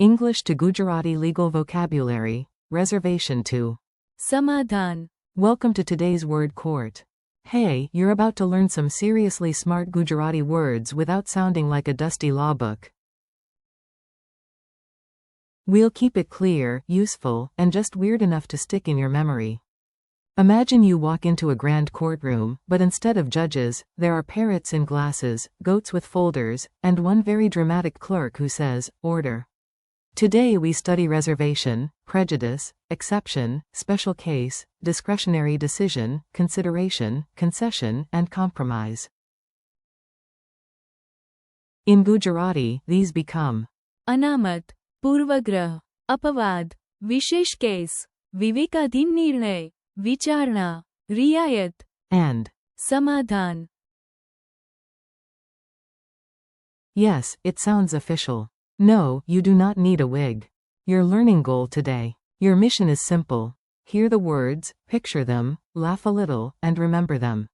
English to Gujarati legal vocabulary, reservation to Samadhan. Welcome to today's word court. Hey, you're about to learn some seriously smart Gujarati words without sounding like a dusty law book. We'll keep it clear, useful, and just weird enough to stick in your memory. Imagine you walk into a grand courtroom, but instead of judges, there are parrots in glasses, goats with folders, and one very dramatic clerk who says, "Order." Today we study reservation, prejudice, exception, special case, discretionary decision, consideration, concession, and compromise. In Gujarati, these become अनामत, पूर्वग्रह, अपवाद, विशेष case, विवेकाधीन निर्णय, विचारणा, रियायत, and समाधान. Yes, it sounds official. No, you do not need a wig. Your learning goal today. Your mission is simple. Hear the words, picture them, laugh a little, and remember them.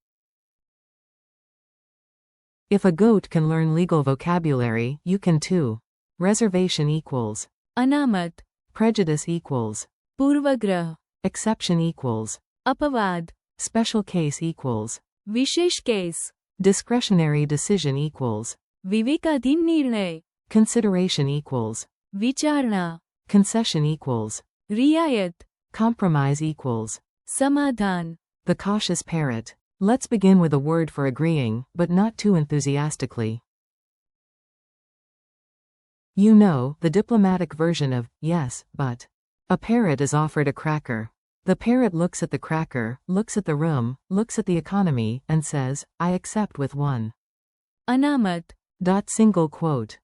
If a goat can learn legal vocabulary, you can too. Reservation equals अनामत, prejudice equals पूर्वग्रह, exception equals अपवाद, special case equals विशेष case, discretionary decision equals विवेकाधीन निर्णय, consideration equals विचारणा, concession equals रियायत, compromise equals समाधान. the cautious parrot. Let's begin with a word for agreeing, but not too enthusiastically. You know, the diplomatic version of, yes, but. A parrot is offered a cracker. The parrot looks at the cracker, looks at the room, looks at the economy, and says, I accept with one. अनामत, Single quote.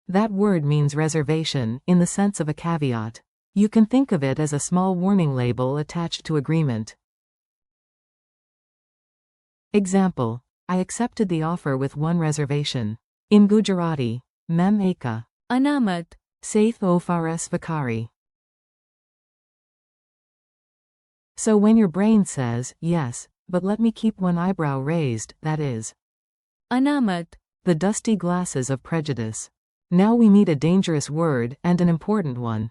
That word means reservation, in the sense of a caveat. You can think of it as a small warning label attached to agreement. Example. I accepted the offer with one reservation. In Gujarati, mem eka. अनामत, Saith o fares vakari. So when your brain says, yes, but let me keep one eyebrow raised, that is अनामत, the dusty glasses of prejudice. Now we meet a dangerous word, and an important one.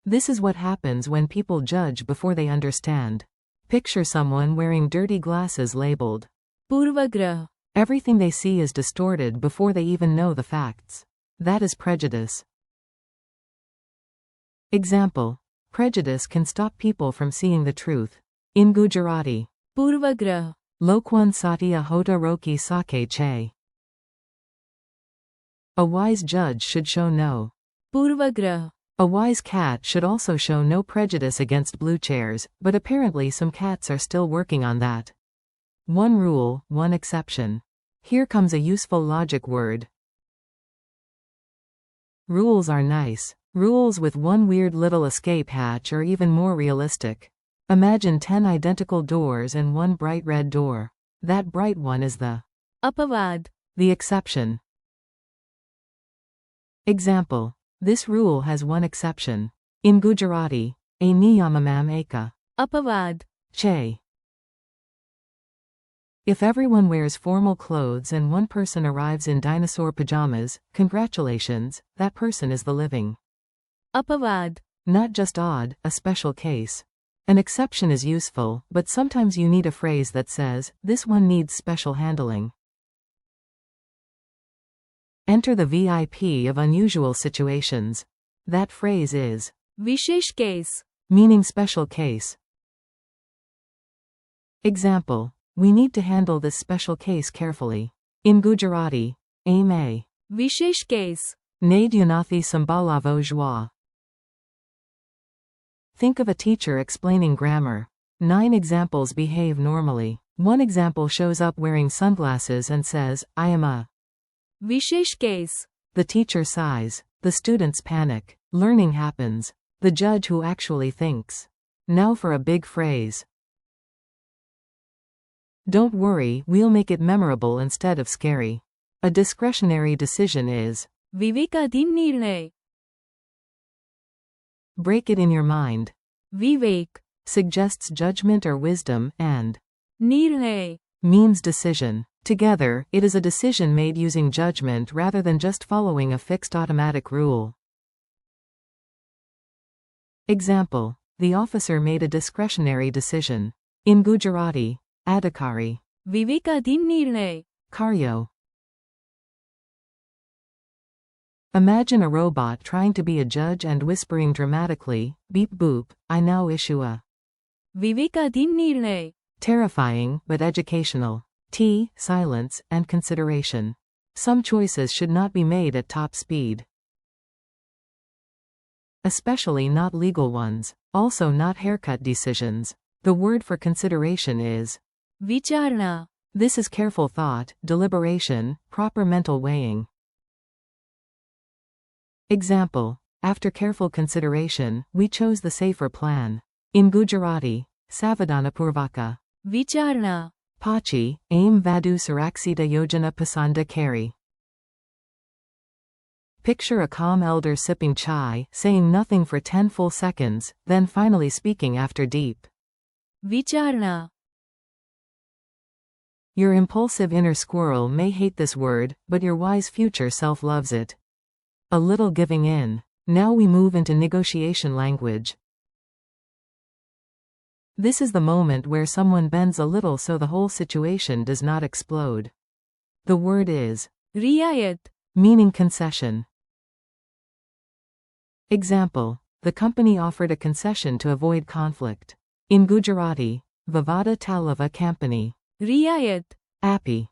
This is what happens when people judge before they understand. Picture someone wearing dirty glasses labeled पूर्वग्रह, everything they see is distorted before they even know the facts. That is prejudice. Example. Prejudice can stop people from seeing the truth. In Gujarati, पूर्वग्रह, Lokwan satya hota roki sake che. A wise judge should show no. पूर्वग्रह, A wise cat should also show no prejudice against blue chairs, but apparently some cats are still working on that. One rule, one exception. Here comes a useful logic word. Rules are nice. Rules with one weird little escape hatch are even more realistic. Imagine 10 identical doors and one bright red door. That bright one is the अपवाद, the exception. Example. This rule has one exception. In Gujarati, a niyamamam eka. अपवाद, Che. If everyone wears formal clothes and one person arrives in dinosaur pajamas, congratulations, that person is the living. अपवाद, Not just odd, a special case. An exception is useful, but sometimes you need a phrase that says, this one needs special handling. Enter the VIP of unusual situations. That phrase is विशेष case, meaning special case. Example. We need to handle this special case carefully. In Gujarati, aim a विशेष case, Nadyanathi sambalavo joie. Think of a teacher explaining grammar. 9 examples behave normally. One example shows up wearing sunglasses and says, I am a. विशेष case, The teacher sighs. The students panic. Learning happens. The judge who actually thinks. Now for a big phrase. Don't worry, we'll make it memorable instead of scary. A discretionary decision is. विवेकाधीन निर्णय, Break it in your mind. Vivek, Suggests judgment or wisdom, and निर्णय, means decision. Together, it is a decision made using judgment rather than just following a fixed automatic rule. Example. The officer made a discretionary decision. In Gujarati, adhikari. विवेकाधीन निर्णय. Karyo. Imagine a robot trying to be a judge and whispering dramatically, beep boop, I now issue a. विवेकाधीन निर्णय. Terrifying, but educational. T. Silence, and consideration. Some choices should not be made at top speed. Especially not legal ones. Also not haircut decisions. The word for consideration is विचारणा. This is careful thought, deliberation, proper mental weighing. Example. After careful consideration, we chose the safer plan. In Gujarati, Savadhanapurvaka. विचारणा. Pachi, aim vadu suraksita yojana pasanda kari. Picture a calm elder sipping chai, saying nothing for 10 full seconds, then finally speaking after deep. विचारणा. Your impulsive inner squirrel may hate this word, but your wise future self loves it. A little giving in. Now we move into negotiation language. This is the moment where someone bends a little so the whole situation does not explode. The word is रियायत. meaning concession. Example. The company offered a concession to avoid conflict. In Gujarati, Vivada Talava Company. रियायत. Appy.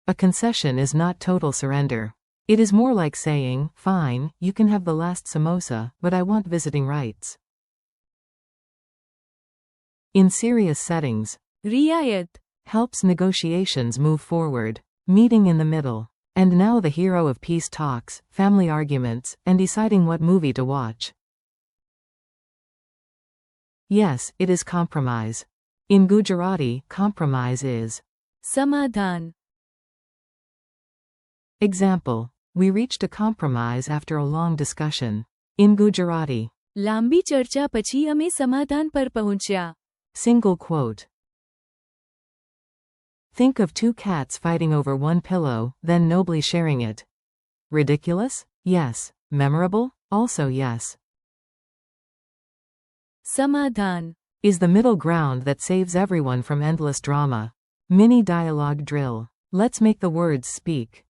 A concession is not total surrender. It is more like saying, fine, you can have the last samosa, but I want visiting rights. In serious settings, रियायत. helps negotiations move forward. Meeting in the middle. And now the hero of peace talks, family arguments, and deciding what movie to watch. Yes, it is compromise. In Gujarati, compromise is समाधान. Example. We reached a compromise after a long discussion. In Gujarati. લાંબી ચર્ચા પછી અમે સમાધાન પર પહોંચ્યા. Single quote. Think of two cats fighting over one pillow, then nobly sharing it. Ridiculous? Yes. Memorable? Also yes. समाधान. Is the middle ground that saves everyone from endless drama. Mini dialogue drill. Let's make the words speak.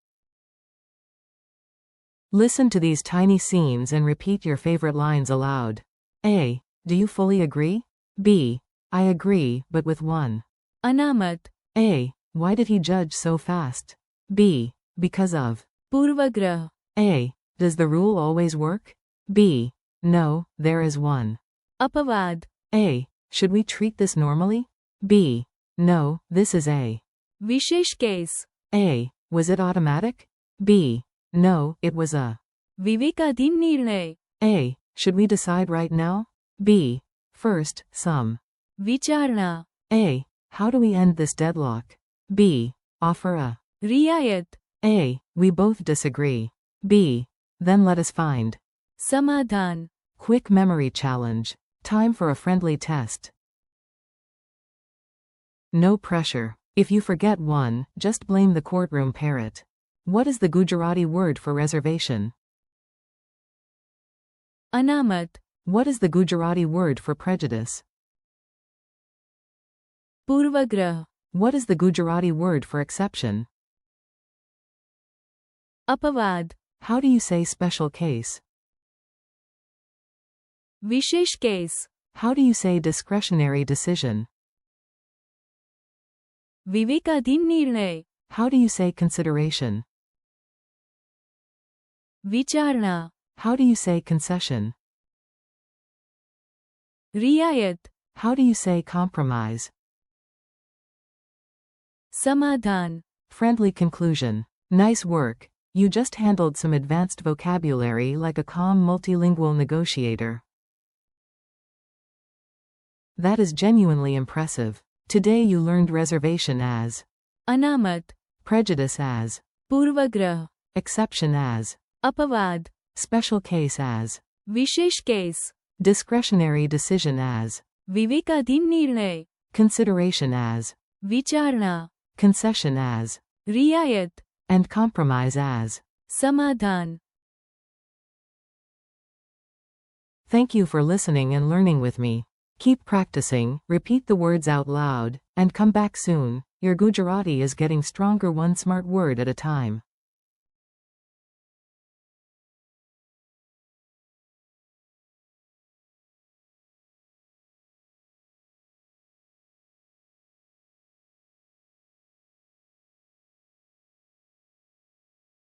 Listen to these tiny scenes and repeat your favorite lines aloud. A. Do you fully agree? B. I agree, but with one. अनामत. A. Why did he judge so fast? B. Because of. पूर्वग्रह. A. Does the rule always work? B. No, there is one. अपवाद. A. Should we treat this normally? B. No, this is a. विशेष case. A. Was it automatic? B. No, it was a. विवेकाधीन निर्णय. A. Should we decide right now? B. First, some. विचारणा. A. How do we end this deadlock? B. Offer a. रियायत. A. We both disagree. B. Then let us find. समाधान. Quick memory challenge. Time for a friendly test. No pressure. If you forget one, just blame the courtroom parrot. What is the Gujarati word for reservation? अनामत. What is the Gujarati word for prejudice? पूर्वग्रह. What is the Gujarati word for exception? अपवाद. How do you say special case? विशेष case. How do you say discretionary decision? विवेकाधीन निर्णय. How do you say consideration? विचारणा. How do you say concession? रियायत. How do you say compromise? समाधान. Friendly conclusion. Nice work. You just handled some advanced vocabulary like a calm multilingual negotiator. That is genuinely impressive. Today you learned reservation as अनामत. prejudice as पूर्वग्रह. exception as अपवाद. special case as विशेष case. discretionary decision as विवेकाधीन निर्णय. consideration as विचारणा, concession as, रियायत, and compromise as. समाधान. Thank you for listening and learning with me. Keep practicing, repeat the words out loud, and come back soon. Your Gujarati is getting stronger one smart word at a time.